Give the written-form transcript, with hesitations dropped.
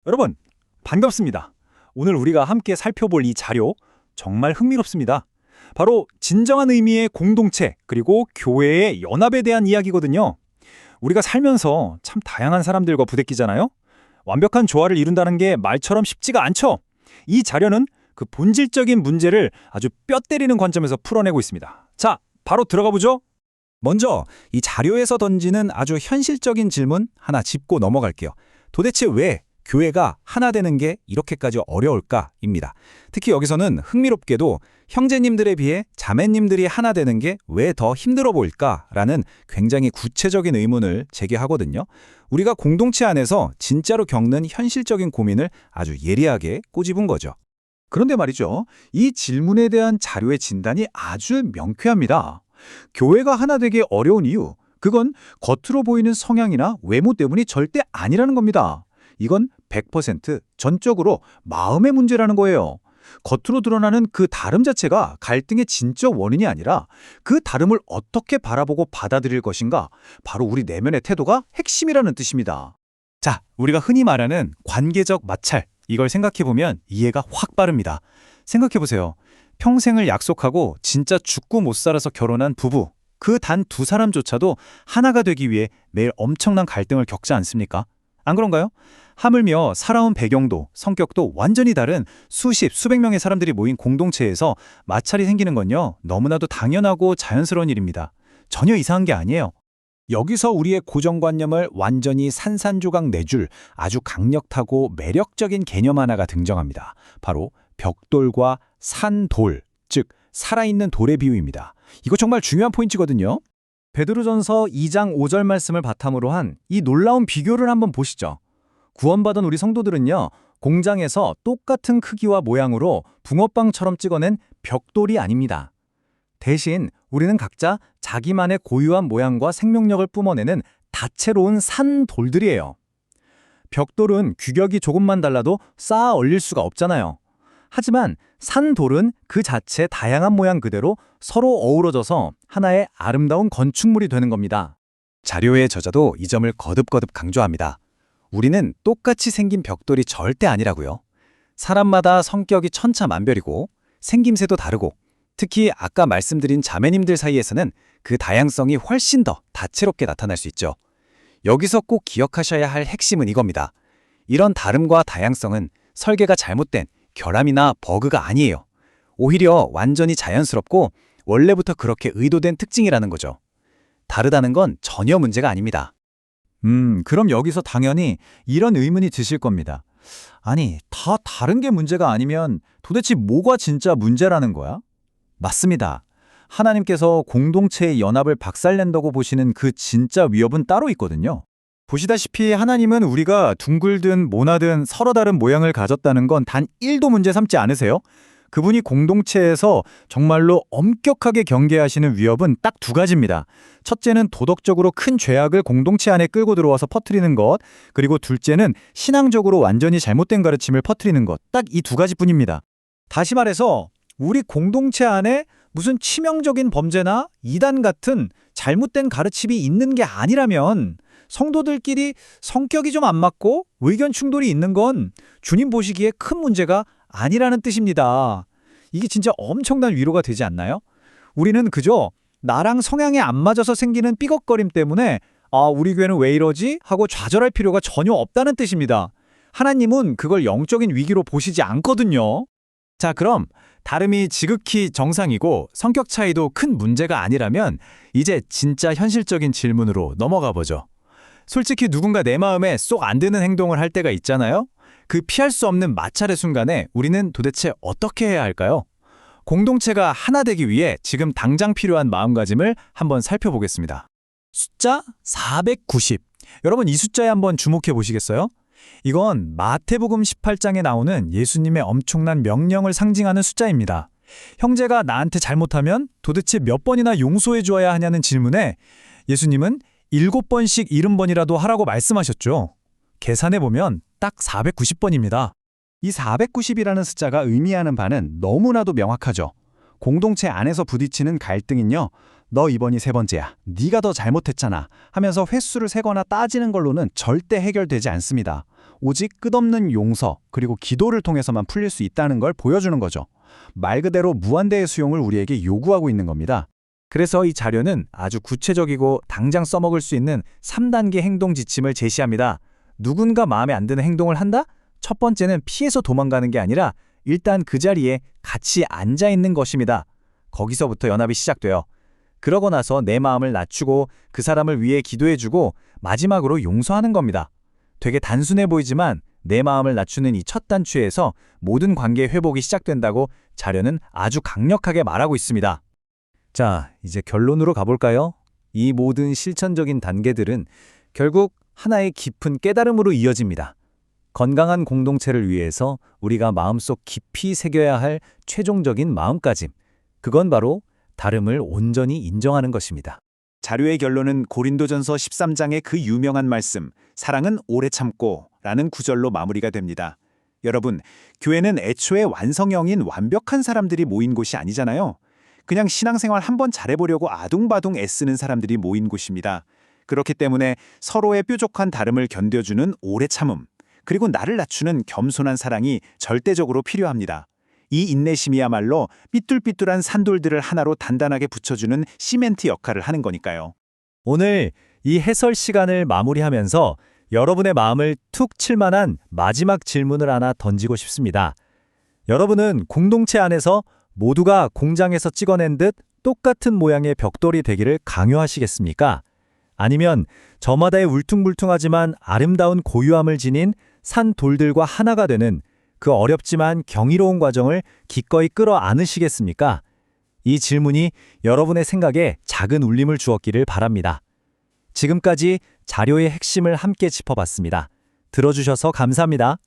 여러분, 반갑습니다. 오늘 우리가 함께 살펴볼 이 자료 정말 흥미롭습니다. 바로 진정한 의미의 공동체 그리고 교회의 연합에 대한 이야기거든요. 우리가 살면서 참 다양한 사람들과 부대끼잖아요. 완벽한 조화를 이룬다는 게 말처럼 쉽지가 않죠. 이 자료는 그 본질적인 문제를 아주 뼈 때리는 관점에서 풀어내고 있습니다. 자, 바로 들어가 보죠. 먼저 이 자료에서 던지는 아주 현실적인 질문 하나 짚고 넘어갈게요. 도대체 왜 교회가 하나 되는 게 이렇게까지 어려울까입니다. 특히 여기서는 흥미롭게도 형제님들에 비해 자매님들이 하나 되는 게 왜 더 힘들어 보일까라는 굉장히 구체적인 의문을 제기하거든요. 우리가 공동체 안에서 진짜로 겪는 현실적인 고민을 아주 예리하게 꼬집은 거죠. 그런데 말이죠. 이 질문에 대한 자료의 진단이 아주 명쾌합니다. 교회가 하나 되기 어려운 이유, 그건 겉으로 보이는 성향이나 외모 때문이 절대 아니라는 겁니다. 이건 100% 전적으로 마음의 문제라는 거예요. 겉으로 드러나는 그 다름 자체가 갈등의 진짜 원인이 아니라 그 다름을 어떻게 바라보고 받아들일 것인가, 바로 우리 내면의 태도가 핵심이라는 뜻입니다. 자, 우리가 흔히 말하는 관계적 마찰, 이걸 생각해보면 이해가 확 빠릅니다. 생각해보세요. 평생을 약속하고 진짜 죽고 못 살아서 결혼한 부부, 그 단 두 사람조차도 하나가 되기 위해 매일 엄청난 갈등을 겪지 않습니까? 안 그런가요? 하물며 살아온 배경도 성격도 완전히 다른 수십, 수백 명의 사람들이 모인 공동체에서 마찰이 생기는 건요, 너무나도 당연하고 자연스러운 일입니다. 전혀 이상한 게 아니에요. 여기서 우리의 고정관념을 완전히 산산조각 내줄 아주 강력하고 매력적인 개념 하나가 등장합니다. 바로 벽돌과 산돌, 즉 살아있는 돌의 비유입니다. 이거 정말 중요한 포인트거든요. 베드로전서 2장 5절 말씀을 바탕으로 한 이 놀라운 비교를 한번 보시죠. 구원받은 우리 성도들은요, 공장에서 똑같은 크기와 모양으로 붕어빵처럼 찍어낸 벽돌이 아닙니다. 대신 우리는 각자 자기만의 고유한 모양과 생명력을 뿜어내는 다채로운 산돌들이에요. 벽돌은 규격이 조금만 달라도 쌓아 올릴 수가 없잖아요. 하지만 산돌은 그 자체 다양한 모양 그대로 서로 어우러져서 하나의 아름다운 건축물이 되는 겁니다. 자료의 저자도 이 점을 거듭거듭 강조합니다. 우리는 똑같이 생긴 벽돌이 절대 아니라고요. 사람마다 성격이 천차만별이고 생김새도 다르고, 특히 아까 말씀드린 자매님들 사이에서는 그 다양성이 훨씬 더 다채롭게 나타날 수 있죠. 여기서 꼭 기억하셔야 할 핵심은 이겁니다. 이런 다름과 다양성은 설계가 잘못된 결함이나 버그가 아니에요. 오히려 완전히 자연스럽고 원래부터 그렇게 의도된 특징이라는 거죠. 다르다는 건 전혀 문제가 아닙니다. 그럼 여기서 당연히 이런 의문이 드실 겁니다. 아니, 다 다른 게 문제가 아니면 도대체 뭐가 진짜 문제라는 거야? 맞습니다. 하나님께서 공동체의 연합을 박살낸다고 보시는 그 진짜 위협은 따로 있거든요. 보시다시피 하나님은 우리가 둥글든 모나든 서로 다른 모양을 가졌다는 건 단 1도 문제 삼지 않으세요? 그분이 공동체에서 정말로 엄격하게 경계하시는 위협은 딱 두 가지입니다. 첫째는 도덕적으로 큰 죄악을 공동체 안에 끌고 들어와서 퍼뜨리는 것, 그리고 둘째는 신앙적으로 완전히 잘못된 가르침을 퍼뜨리는 것. 딱 이 두 가지뿐입니다. 다시 말해서 우리 공동체 안에 무슨 치명적인 범죄나 이단 같은 잘못된 가르침이 있는 게 아니라면, 성도들끼리 성격이 좀 안 맞고 의견 충돌이 있는 건 주님 보시기에 큰 문제가 아니라는 뜻입니다. 이게 진짜 엄청난 위로가 되지 않나요? 우리는 그저 나랑 성향이 안 맞아서 생기는 삐걱거림 때문에 우리 교회는 왜 이러지? 하고 좌절할 필요가 전혀 없다는 뜻입니다. 하나님은 그걸 영적인 위기로 보시지 않거든요. 자, 그럼 다름이 지극히 정상이고 성격 차이도 큰 문제가 아니라면 이제 진짜 현실적인 질문으로 넘어가 보죠. 솔직히 누군가 내 마음에 쏙 안 드는 행동을 할 때가 있잖아요? 그 피할 수 없는 마찰의 순간에 우리는 도대체 어떻게 해야 할까요? 공동체가 하나 되기 위해 지금 당장 필요한 마음가짐을 한번 살펴보겠습니다. 숫자 490. 여러분, 이 숫자에 한번 주목해 보시겠어요? 이건 마태복음 18장에 나오는 예수님의 엄청난 명령을 상징하는 숫자입니다. 형제가 나한테 잘못하면 도대체 몇 번이나 용서해 주어야 하냐는 질문에 예수님은 7번씩 70번이라도 하라고 말씀하셨죠. 계산해보면 딱 490번입니다. 이 490이라는 숫자가 의미하는 바는 너무나도 명확하죠. 공동체 안에서 부딪히는 갈등은요, 너 이번이 세 번째야, 네가 더 잘못했잖아 하면서 횟수를 세거나 따지는 걸로는 절대 해결되지 않습니다. 오직 끝없는 용서 그리고 기도를 통해서만 풀릴 수 있다는 걸 보여주는 거죠. 말 그대로 무한대의 수용을 우리에게 요구하고 있는 겁니다. 그래서 이 자료는 아주 구체적이고 당장 써먹을 수 있는 3단계 행동 지침을 제시합니다. 누군가 마음에 안 드는 행동을 한다? 첫 번째는 피해서 도망가는 게 아니라 일단 그 자리에 같이 앉아 있는 것입니다. 거기서부터 연합이 시작돼요. 그러고 나서 내 마음을 낮추고 그 사람을 위해 기도해주고 마지막으로 용서하는 겁니다. 되게 단순해 보이지만 내 마음을 낮추는 이 첫 단추에서 모든 관계 회복이 시작된다고 자료는 아주 강력하게 말하고 있습니다. 자, 이제 결론으로 가볼까요? 이 모든 실천적인 단계들은 결국 하나의 깊은 깨달음으로 이어집니다. 건강한 공동체를 위해서 우리가 마음속 깊이 새겨야 할 최종적인 마음가짐. 그건 바로 다름을 온전히 인정하는 것입니다. 자료의 결론은 고린도전서 13장의 그 유명한 말씀, 사랑은 오래 참고 라는 구절로 마무리가 됩니다. 여러분, 교회는 애초에 완성형인 완벽한 사람들이 모인 곳이 아니잖아요. 그냥 신앙생활 한번 잘해보려고 아둥바둥 애쓰는 사람들이 모인 곳입니다. 그렇기 때문에 서로의 뾰족한 다름을 견뎌주는 오래 참음, 그리고 나를 낮추는 겸손한 사랑이 절대적으로 필요합니다. 이 인내심이야말로 삐뚤삐뚤한 산돌들을 하나로 단단하게 붙여주는 시멘트 역할을 하는 거니까요. 오늘 이 해설 시간을 마무리하면서 여러분의 마음을 툭 칠 만한 마지막 질문을 하나 던지고 싶습니다. 여러분은 공동체 안에서 모두가 공장에서 찍어낸 듯 똑같은 모양의 벽돌이 되기를 강요하시겠습니까? 아니면 저마다의 울퉁불퉁하지만 아름다운 고유함을 지닌 산 돌들과 하나가 되는 그 어렵지만 경이로운 과정을 기꺼이 끌어안으시겠습니까? 이 질문이 여러분의 생각에 작은 울림을 주었기를 바랍니다. 지금까지 자료의 핵심을 함께 짚어봤습니다. 들어주셔서 감사합니다.